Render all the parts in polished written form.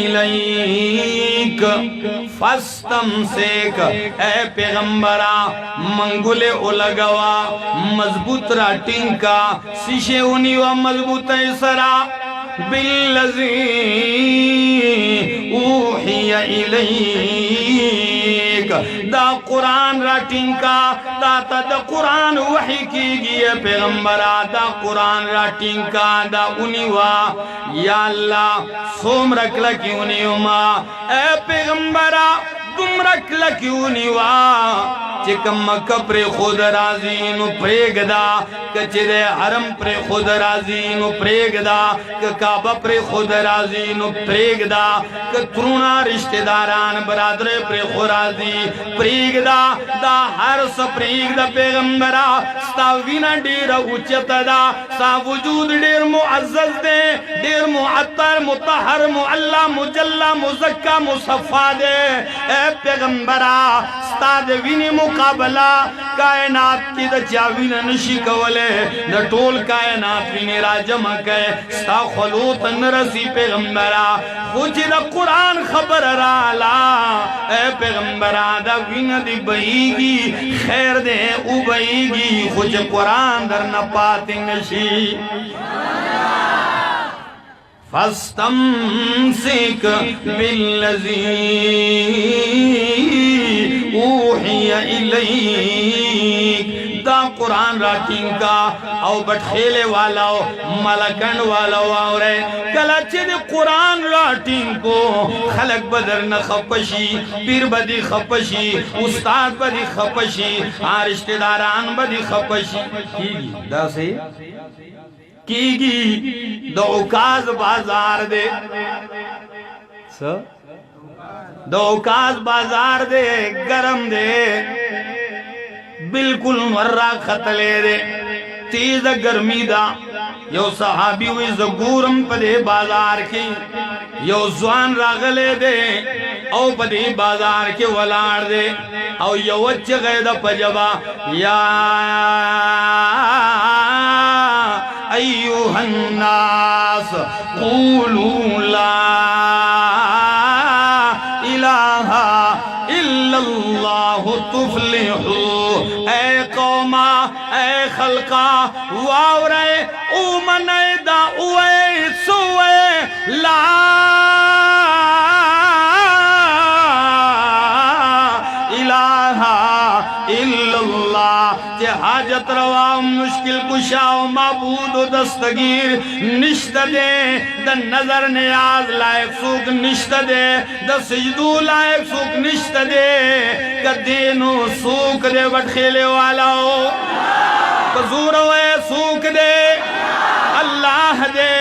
इलैक फस्तमसिक, ए पैगंबरा मंगुले उलगवा, मजबूत राटिंका, शीशे उनी व मजबूत सरा, बिल्लज़ी ऊहिया इलैक, दा कुरान राटिंका, दा कुरान वही कीगी पैगंबरा, दा कुरान राटिंका, दा उनिवा, या अल्लाह सोम रखला क्यों नहीं उमा, ए पैगंबरा तुम रखला क्यों नहीं वा, चिकम कपरे खुद राजी नु प्रेगदा, कचरे हरम प्रे खुद राजी नु प्रेगदा, काबा प्रे खुद राजी नु प्रेगदा, कत्रुणा रिश्तेदारान बरादरे प्रे खुराजी प्रेगदा, दा हर सप्रेगदा पैगंबरा, स्ताविना डेर उच्चतदा, सा वजूद डेर मुअज्जज दे, डेर मुअत्तर मुतहर मुअल्ला मुजल्ला मुज़क्का मुसफ़ा दे, ए पैगंबरा स्ताद विनी मुकाबला कायनात की द चाविन नशी कवले, द टोल कायनात विनी राजम के, स्ता खलूत नरसी पैगंबरा, खुची द कुरान खबर राला, ए पैगंबरा द विन दी बहीगी, खैर दे उबईगी, खुच कुरान दर न पाती नशी, फस्तमसिक बिल्लज़ी ऊहिया इलैक, दा कुरान राटिंग का औ बटखेले वाला मलकन वाला और कलचे दे कुरान राटिंग को खलक बदर न खपशी, पीर बदी खपशी, उस्ताद बदी खपशी, रिश्तेदारान बदी खपशी कीगी, दा से कीगी दौकाज बाजार दे, दौकाज बाजार दे गरम दे, बिल्कुल मर्रा खतले दे, तेज गर्मी दा, यो सहाबी हुई जगूरम पदे बाजार की, यो जवान रागले दे, औ पदे बाजार के वलाड़ दे, औ यो वच्च गए दा पजबा, या अय्युहन्नास क़ूलू ला इलाहा इल्लल्लाहु तुफ्लिहू, ए कौमा ए खल्का वावरे उमने दा उए सुए ला इलाहा इल्लल्लाह, जे हाजत रवा मुश्किल कुशाओ माबूद दस्तगीर निश्त दे, द नजर नियाज लायक सूख निश्त दे, द सजदू लायक सूख निश्त दे, कदीनो सूख दे बटखेले वाला हो, कजूर वे सूख दे, अल्लाह दे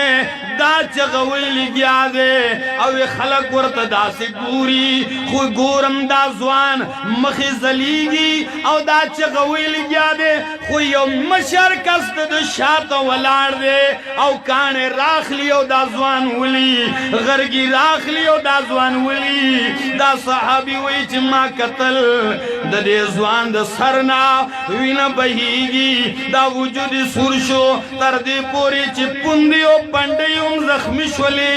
दा चगवैली गया दे, अब खलक वर्त दा से पूरी खुद गोरम दा जवान मखी जलीगी, और दा चगवैली गया दे, खुद यो मशर कस्त द शात वलाड़ दे, और काने राख लियो दा जवान वली, गरगी राख लियो दा जवान वली, दा सहाबी वही चिम्मा कतल, द दे जवान द सरना विना बहीगी, दा वजूद सुरशो तर दे पोरी चिपुंदियो पंडियो जख्मी शोली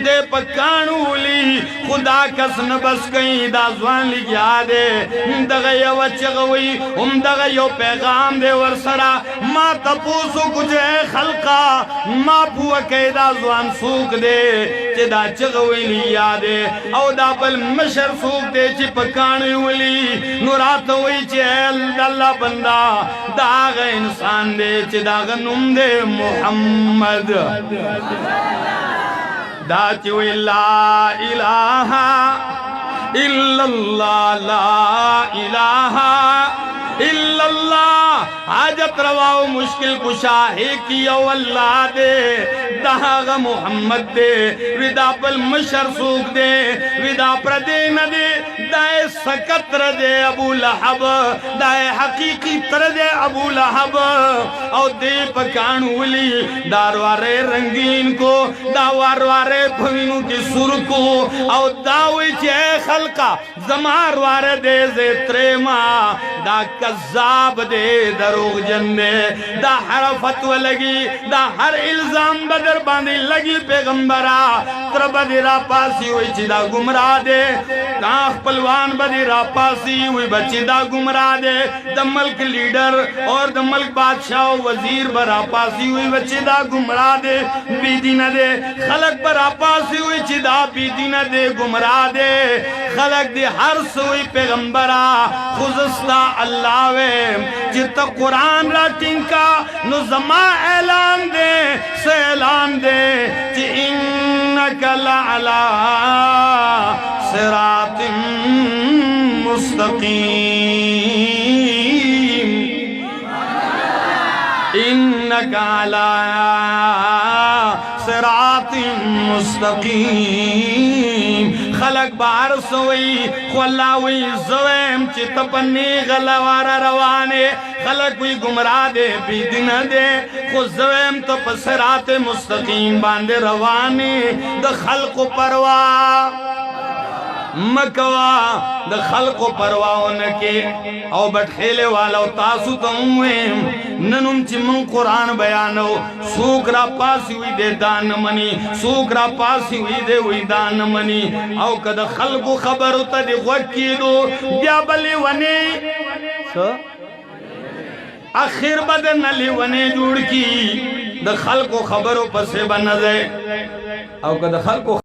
दे पकानूली, खुदा कस न बस कहीं दा जवान लिखा दे, दगय वचगवी दगयो पैगाम दे वरसरा, मा तपूसु कुछ खलका मा पुआ कैदा जवान सूख दे, चिदा चगवी लिया दे, औ दा बल मशर सूख दे ची पकानूली, नुरात वही चेल दल्ला बंदा, दाग इंसान दे चिदा गनुम दे मोहम्मद, दाचु ला इलाहा इल्लल्लाह, ला इलाहा इल्लल्लाह, हाजत रवाओ मुश्किल कुशा है कि अल्लाह दे, दाग मोहम्मद दे, विदा पल मशर सूख दे, विदा प्रदे न दे, दाए सकत्र दे अबू लहब, दाए हकीकी तर दे अबू लहब, और दे पकानूली दारवारे रंगीन को, दावारवारे भविनु की सुर को, और दावे चे खलका जमार वारे दे जे त्रेमा, दा कज़ाब दे द دروغ جن دے دا ہر فتوہ لگی دا ہر الزام بدر باندی لگی پیغمبرہ تر بدی را پاسی ہوئی چی دا گمراہ دے کاخ پلوان بدی را پاسی ہوئی بچی دا گمراہ دے دا ملک لیڈر اور دا ملک بادشاہ و وزیر برا پاسی ہوئی بچی دا گمراہ دے بی دین دے خلق برا پاسی ہوئی چی دا بی دین دے گمراہ دے خلق دی ہر سوئی پیغمبرہ خزستا اللہ وے جتا قرآن را ٹنکا نو زما اعلان دے سے اعلان دے چی انکا لعلا صراط مستقیم انکا لعلا صراط مستقیم خلق بار سوئی خوالاوی زویم چی تپنی غلوارا روانے خلق وی گمراہ دے بی دن دے خود زویم تپ صراط مستقیم باندے روانے دا خلق پرواہ مکوا دا خلق و پرواؤنکے او بٹھیلے والا و تاسو تاویم ننم چی من قرآن بیانو سوک را پاسی ہوئی دے دان منی سوک را پاسی ہوئی دے ہوئی دان منی او کدا خلق و خبرو تا دی غوکی دو بیا بلی ونی آخر بدن علی ونی جوڑ کی دا خلق و خبرو پسے بنزے او کدا خلق و